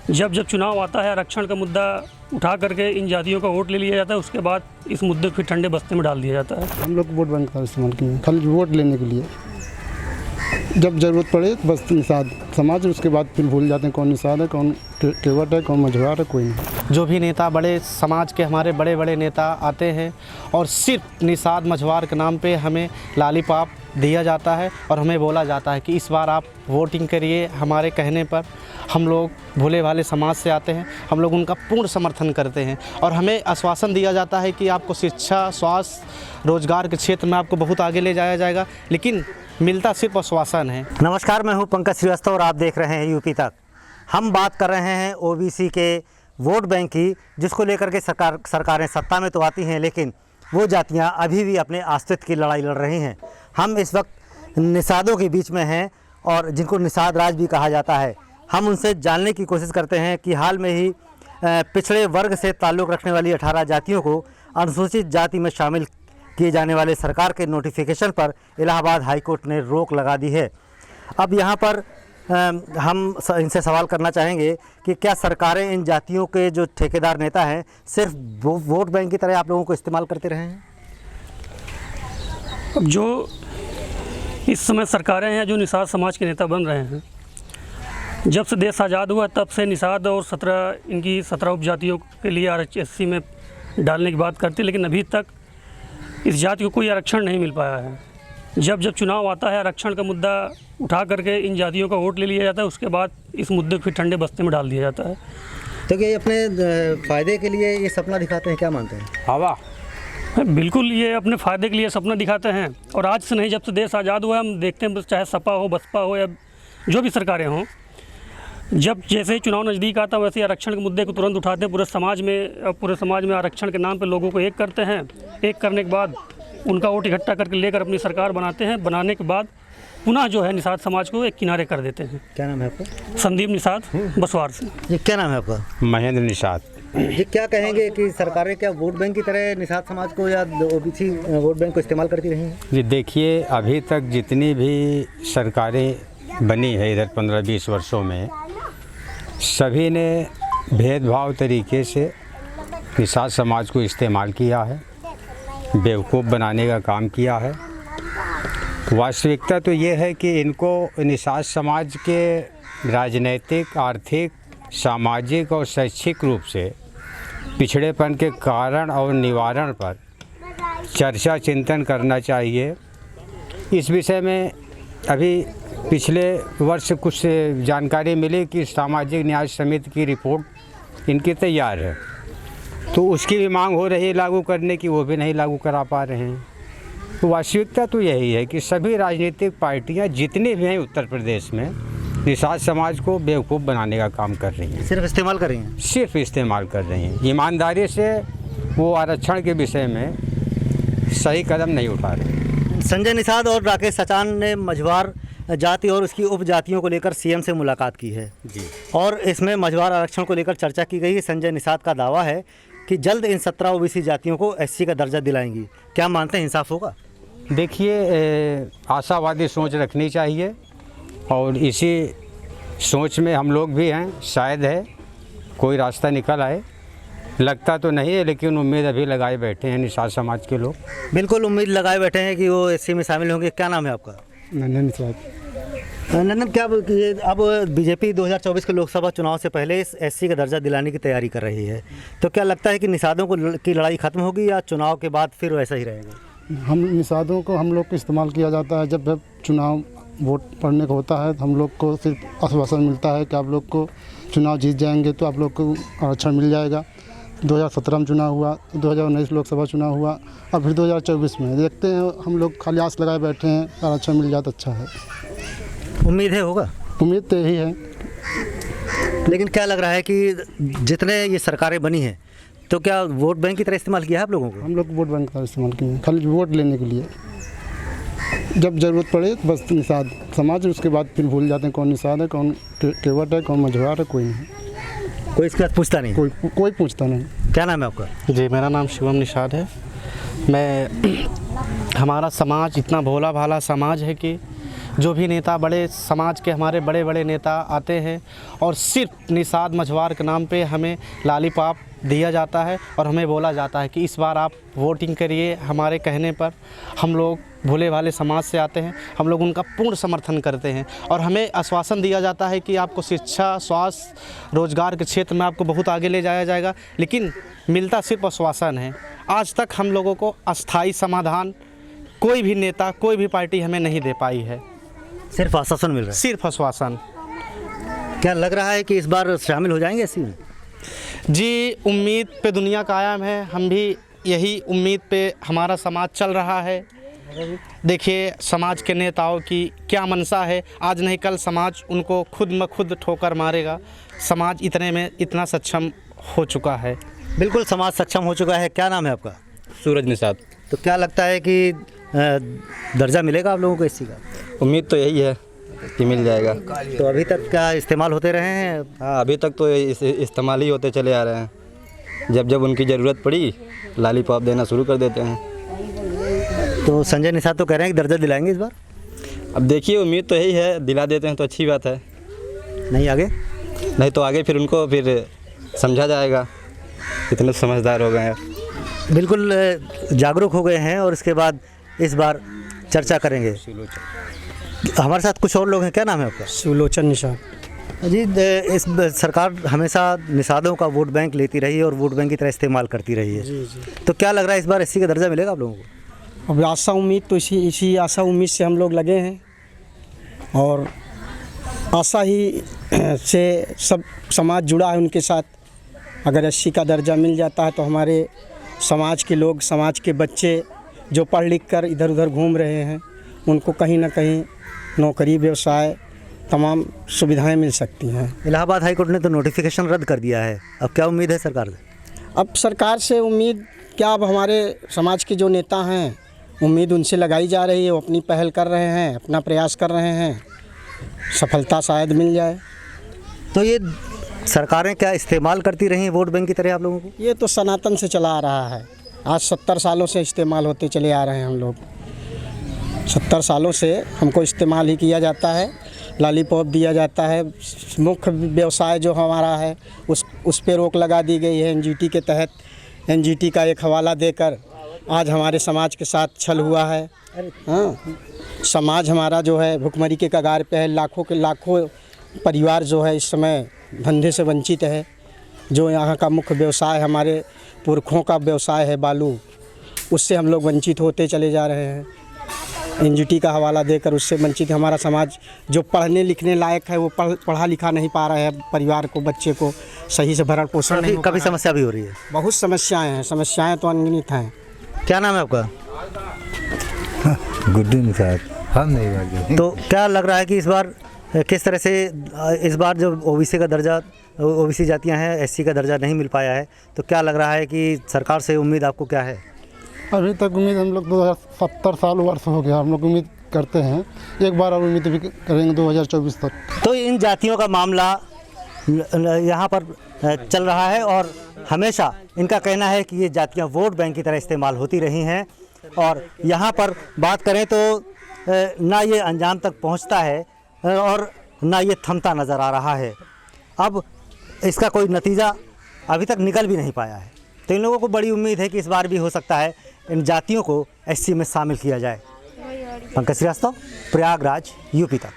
जब जब चुनाव आता है आरक्षण का मुद्दा उठा करके इन जातियों का वोट ले लिया जाता है, उसके बाद इस मुद्दे को फिर ठंडे बस्ते में डाल दिया जाता है। हम लोग वोट बैंक का इस्तेमाल किए खाली वोट लेने के लिए। जब ज़रूरत पड़े तो बस निषाद समाज, उसके बाद फिर भूल जाते हैं कौन निषाद है, कौन केवट है, कौन मझवार है, कोई नहीं। जो भी नेता बड़े समाज के हमारे बड़े बड़े नेता आते हैं और सिर्फ निषाद मझवार के नाम पे हमें लॉलीपॉप दिया जाता है और हमें बोला जाता है कि इस बार आप वोटिंग करिए हमारे कहने पर। हम लोग भोले भाले समाज से आते हैं, हम लोग उनका पूर्ण समर्थन करते हैं और हमें आश्वासन दिया जाता है कि आपको शिक्षा, स्वास्थ्य, रोजगार के क्षेत्र में आपको बहुत आगे ले जाया जाएगा, लेकिन मिलता सिर्फ आश्वासन है। नमस्कार, मैं हूं पंकज श्रीवास्तव और आप देख रहे हैं यूपी तक। हम बात कर रहे हैं ओबीसी के वोट बैंक की, जिसको लेकर के सरकारें सत्ता में तो आती हैं, लेकिन वो जातियां अभी भी अपने अस्तित्व की लड़ाई लड़ रही हैं। हम इस वक्त निषादों के बीच में हैं और जिनको निषाद राज भी कहा जाता है। हम उनसे जानने की कोशिश करते हैं कि हाल में ही पिछड़े वर्ग से ताल्लुक़ रखने वाली 18 जातियों को अनुसूचित जाति में शामिल किए जाने वाले सरकार के नोटिफिकेशन पर इलाहाबाद हाई कोर्ट ने रोक लगा दी है। अब यहाँ पर हम इनसे सवाल करना चाहेंगे कि क्या सरकारें इन जातियों के जो ठेकेदार नेता हैं सिर्फ वोट बैंक की तरह आप लोगों को इस्तेमाल करते रहे हैं? अब जो इस समय सरकारें हैं जो निषाद समाज के नेता बन रहे हैं, जब से देश आज़ाद हुआ तब से निषाद और 17 उपजातियों के लिए RHSC में डालने की बात करती, लेकिन अभी तक इस जाति को कोई आरक्षण नहीं मिल पाया है। जब जब चुनाव आता है आरक्षण का मुद्दा उठा करके इन जातियों का वोट ले लिया जाता है, उसके बाद इस मुद्दे को फिर ठंडे बस्ते में डाल दिया जाता है। तो क्या ये अपने फ़ायदे के लिए ये सपना दिखाते हैं, क्या मानते हैं? हवा बिल्कुल, ये अपने फ़ायदे के लिए सपना दिखाते हैं। और आज से नहीं, जब से देश आज़ाद हुआ हम देखते हैं, चाहे सपा हो, बसपा हो या जो भी सरकारें हों, जब जैसे ही चुनाव नज़दीक आता है वैसे ही आरक्षण के मुद्दे को तुरंत उठाते हैं। पूरे समाज में आरक्षण के नाम पे लोगों को एक करते हैं। एक करने के बाद उनका वोट इकट्ठा करके लेकर अपनी सरकार बनाते हैं। बनाने के बाद पुनः जो है निषाद समाज को एक किनारे कर देते हैं। क्या नाम है आपका? संदीप निषाद, बसवार से। ये क्या नाम है आपका? महेंद्र निषाद। ये क्या कहेंगे कि सरकारें क्या वोट बैंक की तरह निषाद समाज को या ओबीसी वोट बैंक को इस्तेमाल करती रही हैं? जी देखिए, अभी तक जितनी भी सरकारें बनी है इधर 15-20 वर्षों में, सभी ने भेदभाव तरीके से निषाद समाज को इस्तेमाल किया है, बेवकूफ़ बनाने का काम किया है। वास्तविकता तो ये है कि इनको निषाद समाज के राजनीतिक, आर्थिक, सामाजिक और शैक्षिक रूप से पिछड़ेपन के कारण और निवारण पर चर्चा चिंतन करना चाहिए। इस विषय में अभी पिछले वर्ष कुछ जानकारी मिली कि सामाजिक न्याय समिति की रिपोर्ट इनकी तैयार है, तो उसकी भी मांग हो रही है लागू करने की, वो भी नहीं लागू करा पा रहे हैं। तो वास्तविकता तो यही है कि सभी राजनीतिक पार्टियां जितनी भी हैं उत्तर प्रदेश में निषाद समाज को बेवकूफ़ बनाने का काम कर रही हैं। सिर्फ इस्तेमाल कर रही हैं? सिर्फ इस्तेमाल कर रही हैं। ईमानदारी से वो आरक्षण के विषय में सही कदम नहीं उठा रहे। संजय निषाद और राकेश सचान ने मझवार जाति और उसकी उपजातियों को लेकर सीएम से मुलाकात की है जी, और इसमें मझवार आरक्षण को लेकर चर्चा की गई है। संजय निषाद का दावा है कि जल्द इन 17 ओबीसी जातियों को SC का दर्जा दिलाएंगी। क्या मानते हैं, इंसाफ होगा? देखिए, आशावादी सोच रखनी चाहिए और इसी सोच में हम लोग भी हैं। शायद है कोई रास्ता निकल आए, लगता तो नहीं है, लेकिन उम्मीद अभी लगाए बैठे हैं निषाद समाज के लोग। बिल्कुल उम्मीद लगाए बैठे हैं कि वो SC में शामिल होंगे। क्या नाम है आपका? नंदन निषाद। नंदन, क्या ये अब बीजेपी 2024 के लोकसभा चुनाव से पहले इस SC का दर्जा दिलाने की तैयारी कर रही है, तो क्या लगता है कि निषादों की लड़ाई खत्म होगी या चुनाव के बाद फिर वैसा ही रहेगा? हम निषादों को हम लोग को इस्तेमाल किया जाता है। जब चुनाव वोट पड़ने का होता है तो हम लोग को सिर्फ आश्वासन मिलता है कि आप लोग को चुनाव जीत जाएंगे तो आप लोग को आरक्षण मिल जाएगा। 2017 में चुनाव हुआ, 2019 लोकसभा चुनाव हुआ, और फिर 2024 में देखते हैं। हम लोग खाली आस लगाए बैठे हैं, आरक्षण मिल जाए तो अच्छा है। उम्मीद है होगा? उम्मीद तो यही है। लेकिन क्या लग रहा है कि जितने ये सरकारें बनी हैं, तो क्या वोट बैंक की तरह इस्तेमाल किया है आप लोगों को? हम लोग वोट बैंक का इस्तेमाल किए खाली वोट लेने के लिए। जब ज़रूरत पड़े तो बस निषाद समाज, उसके बाद फिर भूल जाते हैं कौन निषाद है, कौन केवट है, कौन मझवार है, कोई नहीं। कोई इसके बाद पूछता नहीं? कोई पूछता नहीं। क्या नाम है आपका? जी, मेरा नाम शिवम निषाद है। हमारा समाज इतना भोला भाला समाज है कि जो भी नेता बड़े समाज के हमारे बड़े बड़े नेता आते हैं और सिर्फ निषाद मझवार के नाम पे हमें लॉलीपॉप दिया जाता है और हमें बोला जाता है कि इस बार आप वोटिंग करिए हमारे कहने पर। हम लोग भोले भाले समाज से आते हैं, हम लोग उनका पूर्ण समर्थन करते हैं और हमें आश्वासन दिया जाता है कि आपको शिक्षा, स्वास्थ्य, रोजगार के क्षेत्र में आपको बहुत आगे ले जाया जाएगा, लेकिन मिलता सिर्फ आश्वासन है। आज तक हम लोगों को अस्थाई समाधान कोई भी नेता, कोई भी पार्टी हमें नहीं दे पाई है, सिर्फ आश्वासन मिल रहा है। सिर्फ आश्वासन। क्या लग रहा है कि इस बार शामिल हो जाएंगे एससी में? जी, उम्मीद पे दुनिया कायम है, हम भी यही उम्मीद पे हमारा समाज चल रहा है। देखिए समाज के नेताओं की क्या मंशा है, आज नहीं कल समाज उनको खुद म खुद ठोकर मारेगा। समाज इतने में इतना सक्षम हो चुका है। बिल्कुल समाज सक्षम हो चुका है। क्या नाम है आपका? सूरज निषाद। तो क्या लगता है कि दर्जा मिलेगा आप लोगों को एससी का? उम्मीद तो यही है कि मिल जाएगा। तो अभी तक क्या इस्तेमाल होते रहे हैं? हाँ, अभी तक तो इस्तेमाल ही होते चले आ रहे हैं। जब जब उनकी ज़रूरत पड़ी लॉलीपॉप देना शुरू कर देते हैं। तो संजय निषाद तो कह रहे हैं कि दर्जा दिलाएंगे इस बार। अब देखिए, उम्मीद तो यही है, दिला देते हैं तो अच्छी बात है, नहीं आगे? नहीं तो आगे फिर उनको फिर समझा जाएगा, कितने समझदार हो गए हैं। बिल्कुल जागरूक हो गए हैं और इसके बाद इस बार चर्चा करेंगे। हमारे साथ कुछ और लोग हैं। क्या नाम है आपका? सुलोचन निषाद। जी, इस सरकार हमेशा निषादों का वोट बैंक लेती रही है और वोट बैंक की तरह इस्तेमाल करती रही है। जी जी। तो क्या लग रहा है इस बार एससी का दर्जा मिलेगा आप लोगों को? अब आशा उम्मीद तो इसी आशा उम्मीद से हम लोग लगे हैं और आशा ही से सब समाज जुड़ा है उनके साथ। अगर एससी का दर्जा मिल जाता है तो हमारे समाज के लोग, समाज के बच्चे जो पढ़ लिख कर इधर उधर घूम रहे हैं, उनको कहीं ना कहीं नौकरी, व्यवसाय, तमाम सुविधाएं मिल सकती हैं। इलाहाबाद हाई कोर्ट ने तो नोटिफिकेशन रद्द कर दिया है। अब क्या उम्मीद है सरकार से? अब सरकार से उम्मीद क्या, अब हमारे समाज के जो नेता हैं उम्मीद उनसे लगाई जा रही है। वो अपनी पहल कर रहे हैं, अपना प्रयास कर रहे हैं, सफलता शायद मिल जाए। तो ये सरकारें क्या इस्तेमाल करती रही वोट बैंक की तरह आप लोगों को? ये तो सनातन से चला आ रहा है, आज 70 सालों से इस्तेमाल होते चले आ रहे हैं। हम लोग 70 सालों से हमको इस्तेमाल ही किया जाता है, लॉलीपॉप दिया जाता है। मुख्य व्यवसाय जो हमारा है उस पे रोक लगा दी गई है एनजीटी के तहत। एनजीटी का एक हवाला देकर आज हमारे समाज के साथ छल हुआ है। हाँ, समाज हमारा जो है भुखमरी के कगार पे है। लाखों परिवार जो है इस समय धंधे से वंचित है। जो यहाँ का मुख्य व्यवसाय हमारे पुरखों का व्यवसाय है बालू, उससे हम लोग वंचित होते चले जा रहे हैं। एनजीटी का हवाला देकर उससे वंचित हमारा समाज जो पढ़ने लिखने लायक है वो पढ़ा लिखा नहीं पा रहा है। परिवार को, बच्चे को सही से भरण पोषण नहीं। कभी समस्या भी हो रही है? बहुत समस्याएं हैं, समस्याएं तो अनगिनत हैं। क्या नाम है आपका? गुड्डू निषाद। हम नहीं जानते। तो क्या लग रहा है कि इस बार किस तरह से इस बार जो ओबीसी का दर्जा, ओबीसी जातियां हैं, एससी का दर्जा नहीं मिल पाया है, तो क्या लग रहा है कि सरकार से उम्मीद आपको क्या है? अभी तक उम्मीद हम लोग 2070 साल वर्ष हो गया, हम लोग उम्मीद करते हैं, एक बार और उम्मीद भी करेंगे 2024 तक। तो इन जातियों का मामला यहाँ पर चल रहा है और हमेशा इनका कहना है कि ये जातियाँ वोट बैंक की तरह इस्तेमाल होती रही हैं और यहाँ पर बात करें तो ना ये अंजाम तक पहुँचता है और ना ये थमता नज़र आ रहा है। अब इसका कोई नतीजा अभी तक निकल भी नहीं पाया है। तो इन लोगों को बड़ी उम्मीद है कि इस बार भी हो सकता है इन जातियों को एससी में शामिल किया जाए। पंकज श्रीवास्तव, प्रयागराज, यूपी तक।